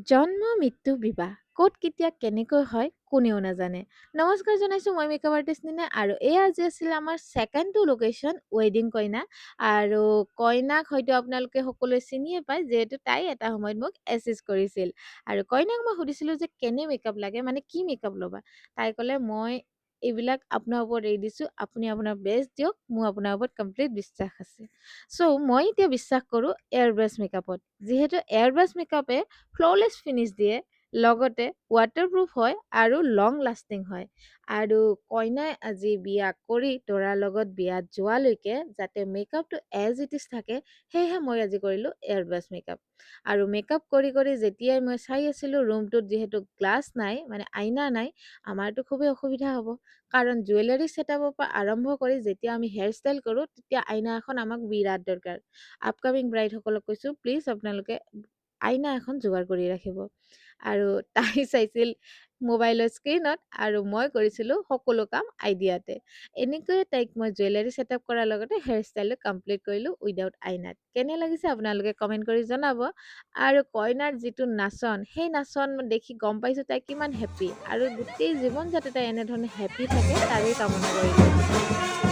জন্ম, মৃত্যু, বিবাহ ক'ত কেতিয়া কেনেকৈ হয় কোনেও নাজানে। নমস্কাৰ জনাইছোঁ মই মেকআপ আৰ্টিষ্ট নিনে আৰু এয়া আজি আছিলে আমাৰ ছেকেণ্ড টু লোকেশ্যন ৱেডিং কইনা আৰু কইনাক হয়তো আপোনালোকে সকলোৱে চিনিয়ে পায় যিহেতু তাই এটা সময়ত মোক এচিষ্ট কৰিছিল আৰু কইনাক মই সুধিছিলোঁ যে কেনে মেকআপ লাগে মানে কি মেকআপ ল'বা? তাই ক'লে মই এইবিলাক আপোনাৰ ওপৰত এৰি দিছোঁ। আপুনি আপোনাৰ বেষ্ট দিয়ক। মোৰ আপোনাৰ ওপৰত কমপ্লিট বিশ্বাস আছে। চ' মই এতিয়া বিশ্বাস কৰোঁ এয়াৰ ব্ৰাছ মেকআপত। যিহেতু এয়াৰ ব্ৰাছ মেকআপে ফ্ল'লেছ ফিনিছ দিয়ে লগতে ৱাটাৰপ্ৰুফ হয় আৰু লং লাষ্টিং হয় আৰু কইনাই আজি বিয়া কৰি দৰাৰ লগত বিয়াত যোৱালৈকে যাতে মেকআপটো এজ ইট ইজ থাকে সেয়েহে মই আজি কৰিলোঁ এয়াৰ ব্ৰাছ মেকআপ আৰু মেকআপ কৰি কৰি যেতিয়াই মই চাই আছিলোঁ ৰুমটোত যিহেতু গ্লাছ নাই মানে আইনা নাই আমাৰতো খুবেই অসুবিধা হ'ব কাৰণ জুৱেলাৰী ছেটআপৰ পৰা আৰম্ভ কৰি যেতিয়া আমি হেয়াৰ ষ্টাইল কৰোঁ তেতিয়া আইনা এখন আমাক বিৰাট দৰকাৰ আপকামিং ব্ৰাইডসকলক কৈছোঁ প্লিজ আপোনালোকে আইনা এখন যোগাৰ কৰি ৰাখিব আৰু তাই চাইছিল মোবাইলৰ স্ক্ৰীণত আৰু মই কৰিছিলোঁ সকলো কাম আইডিয়াতে এনেকৈয়ে তাইক মই জুৱেলাৰী ছেটআপ কৰাৰ লগতে হেয়াৰ ষ্টাইলটো কমপ্লিট কৰিলোঁ উইদাউট আইনাত কেনে লাগিছে আপোনালোকে কমেণ্ট কৰি জনাব আৰু কইনাৰ যিটো নাচন সেই নাচন দেখি গম পাইছোঁ তাই কিমান হেপ্পী আৰু গোটেই জীৱন যাতে তাই এনেধৰণে হেপ্পী থাকে তাৰেই কামনা কৰিলোঁ